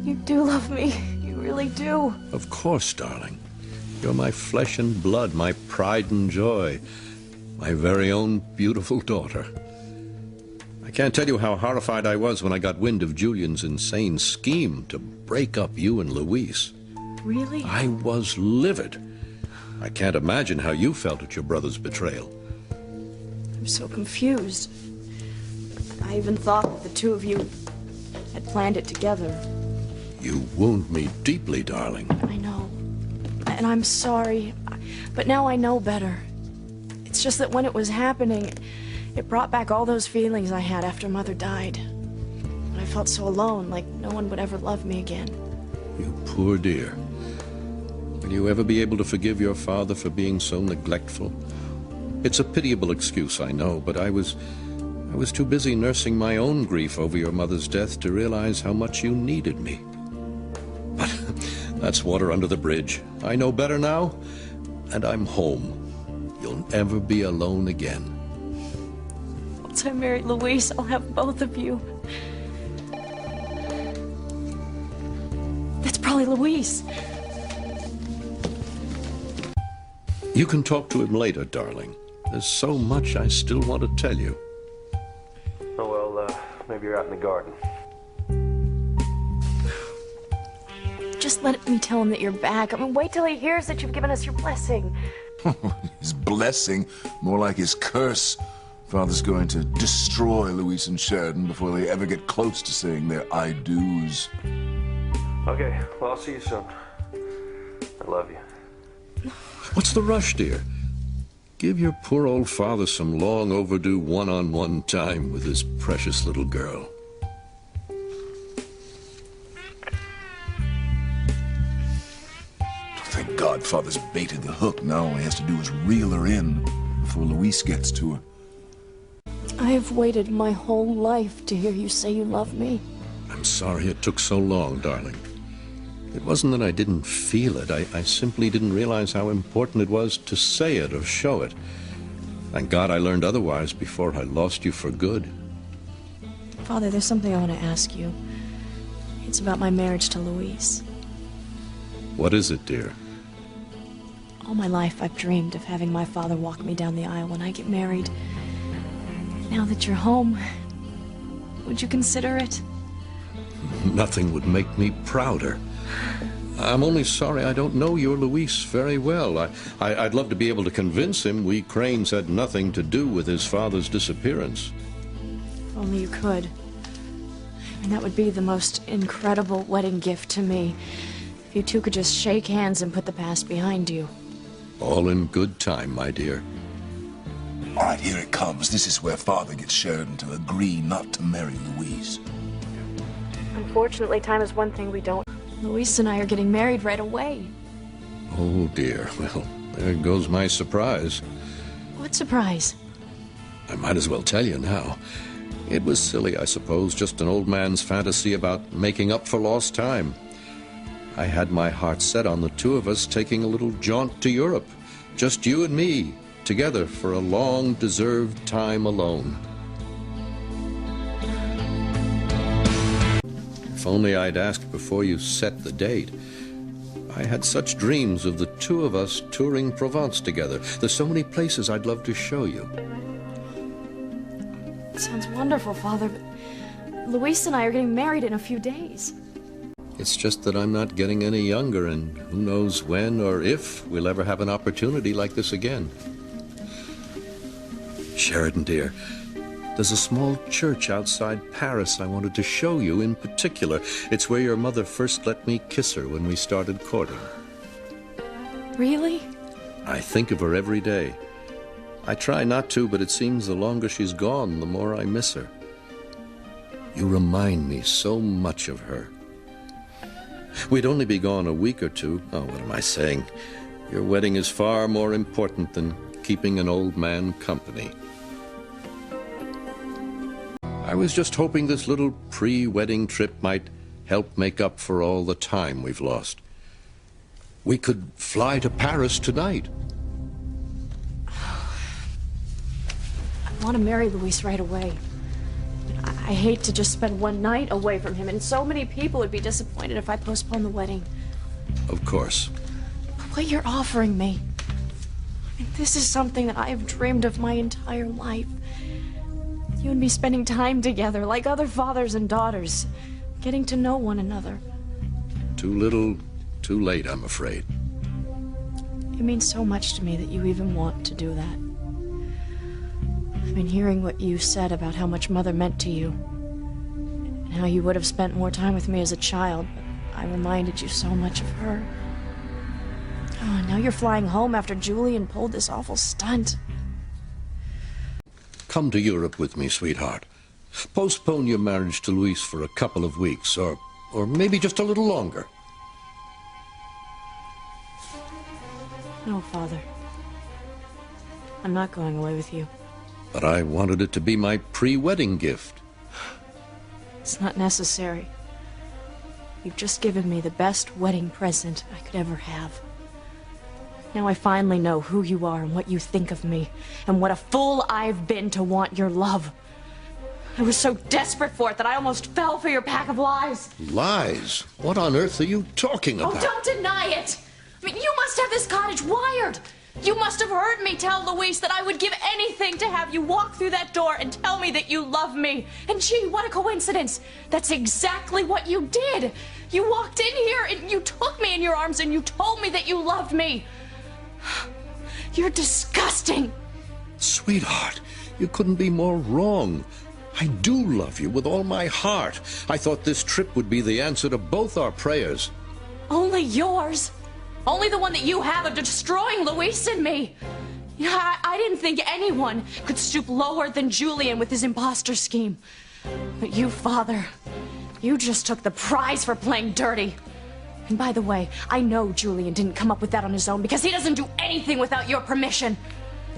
You do love me. You really do. Of course, darling. You're my flesh and blood, my pride and joy, my very own beautiful daughter. I can't tell you how horrified I was when I got wind of Julian's insane scheme to break up you and Louise. Really? I was livid. I can't imagine how you felt at your brother's betrayal. I'm so confused. I even thought that the two of you had planned it together. You wound me deeply, darling. I know. And I'm sorry. But now I know better. It's just that when it was happening, it brought back all those feelings I had after Mother died. And I felt so alone, like no one would ever love me again. You poor dear. Will you ever be able to forgive your father for being so neglectful? It's a pitiable excuse, I know, but I was too busy nursing my own grief over your mother's death to realize how much you needed me. But that's water under the bridge. I know better now, and I'm home. You'll never be alone again. Once I marry Louise, I'll have both of you. That's probably Louise. You can talk to him later, darling. There's so much I still want to tell you. Oh, well, maybe you're out in the garden. Just let me tell him that you're back. I mean, wait till he hears that you've given us your blessing. His blessing? More like his curse. Father's going to destroy Louise and Sheridan before they ever get close to saying their I do's. Okay, well, I'll see you soon. I love you. What's the rush, dear? Give your poor old father some long overdue one-on-one time with his precious little girl. Thank God Father's baited the hook. Now all he has to do is reel her in before Louise gets to her. I have waited my whole life to hear you say you love me. I'm sorry it took so long, darling. It wasn't that I didn't feel it. I simply didn't realize how important it was to say it or show it. Thank God I learned otherwise before I lost you for good. Father, there's something I want to ask you. It's about my marriage to Louise. What is it, dear? All my life I've dreamed of having my father walk me down the aisle when I get married. Now that you're home, would you consider it? Nothing would make me prouder. I'm only sorry I don't know your Luis very well. I'd love to be able to convince him we Cranes had nothing to do with his father's disappearance. If only you could. And that would be the most incredible wedding gift to me. If you two could just shake hands and put the past behind you. All in good time, my dear. All right, here it comes. This is where Father gets Sheridan to agree not to marry Louise. Unfortunately, time is one thing we don't. Louise and I are getting married right away. Oh, dear. Well, there goes my surprise. What surprise? I might as well tell you now. It was silly, I suppose, just an old man's fantasy about making up for lost time. I had my heart set on the two of us taking a little jaunt to Europe. Just you and me, together for a long, deserved time alone. If only I'd asked before you set the date. I had such dreams of the two of us touring Provence together. There's so many places I'd love to show you. It sounds wonderful, Father, but Louise and I are getting married in a few days. It's just that I'm not getting any younger, and who knows when or if we'll ever have an opportunity like this again. Sheridan, dear, there's a small church outside Paris I wanted to show you in particular. It's where your mother first let me kiss her when we started courting. Really? I think of her every day. I try not to, but it seems the longer she's gone, the more I miss her. You remind me so much of her. We'd only be gone a week or two. Oh, what am I saying? Your wedding is far more important than keeping an old man company. I was just hoping this little pre-wedding trip might help make up for all the time we've lost. We could fly to Paris tonight. I want to marry Louise right away. I hate to just spend one night away from him, and so many people would be disappointed if I postponed the wedding. Of course. But what you're offering me, this is something that I have dreamed of my entire life. You and me spending time together like other fathers and daughters, getting to know one another. Too little, too late, I'm afraid. It means so much to me that you even want to do that. I've been hearing what you said about how much Mother meant to you, and how you would have spent more time with me as a child, but I reminded you so much of her. Oh, and now you're flying home after Julian pulled this awful stunt. Come to Europe with me, sweetheart. Postpone your marriage to Luis for a couple of weeks, or maybe just a little longer. No, Father. I'm not going away with you. But I wanted it to be my pre-wedding gift. It's not necessary. You've just given me the best wedding present I could ever have. Now I finally know who you are and what you think of me, and what a fool I've been to want your love. I was so desperate for it that I almost fell for your pack of lies. Lies? What on earth are you talking about? Oh, don't deny it! I mean, you must have this cottage wired. You must have heard me tell Luis that I would give anything to have you walk through that door and tell me that you love me. And gee, what a coincidence. That's exactly what you did. You walked in here and you took me in your arms and you told me that you loved me. You're disgusting. Sweetheart, you couldn't be more wrong. I do love you with all my heart. I thought this trip would be the answer to both our prayers. Only yours. Only the one that you have of destroying Luis and me. You know, I didn't think anyone could stoop lower than Julian with his imposter scheme. But you, Father, you just took the prize for playing dirty. And by the way, I know Julian didn't come up with that on his own because he doesn't do anything without your permission.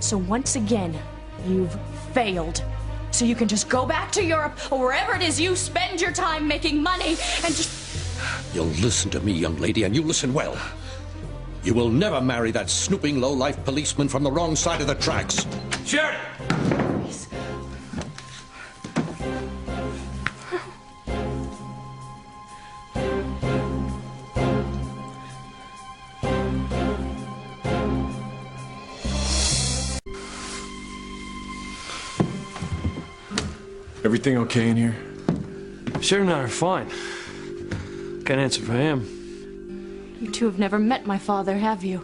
So once again, you've failed. So you can just go back to Europe or wherever it is you spend your time making money and just... You'll listen to me, young lady, and you listen well. You will never marry that snooping low-life policeman from the wrong side of the tracks. Sheridan! Please. Everything okay in here? Sheridan and I are fine. Can't answer for him. You two have never met my father, have you?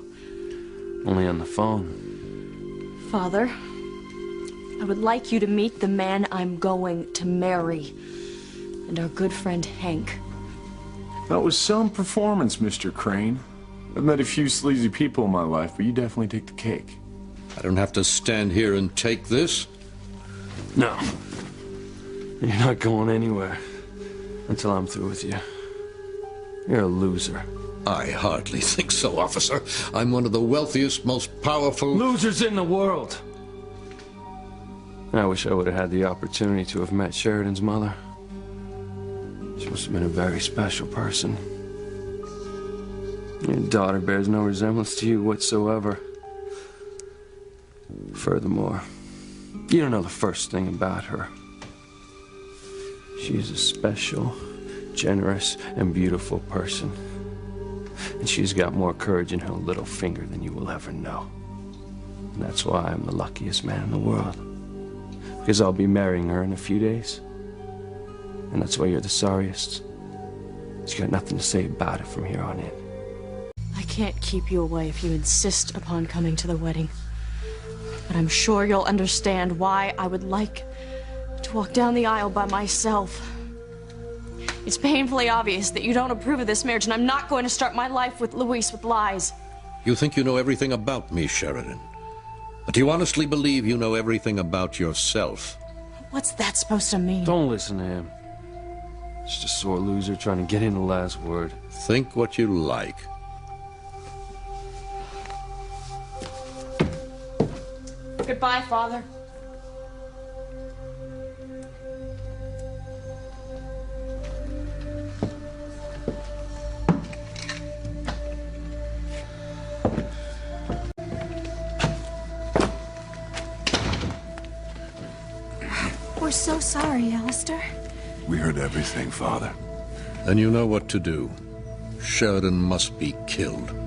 Only on the phone. Father, I would like you to meet the man I'm going to marry, and our good friend Hank. That was some performance, Mr. Crane. I've met a few sleazy people in my life, but you definitely take the cake. I don't have to stand here and take this. No. You're not going anywhere until I'm through with you. You're a loser. I hardly think so, officer. I'm one of the wealthiest, most powerful... Losers in the world! I wish I would have had the opportunity to have met Sheridan's mother. She must have been a very special person. Your daughter bears no resemblance to you whatsoever. Furthermore, you don't know the first thing about her. She is a special, generous, and beautiful person. And she's got more courage in her little finger than you will ever know. And that's why I'm the luckiest man in the world. Because I'll be marrying her in a few days. And that's why you're the sorriest. She's got nothing to say about it from here on in. I can't keep you away if you insist upon coming to the wedding. But I'm sure you'll understand why I would like to walk down the aisle by myself. It's painfully obvious that you don't approve of this marriage, and I'm not going to start my life with Luis with lies. You think you know everything about me, Sheridan. But do you honestly believe you know everything about yourself? What's that supposed to mean? Don't listen to him. Just a sore loser trying to get in the last word. Think what you like. Goodbye, Father. We're so sorry, Alistair. We heard everything, Father. Then you know what to do. Sheridan must be killed.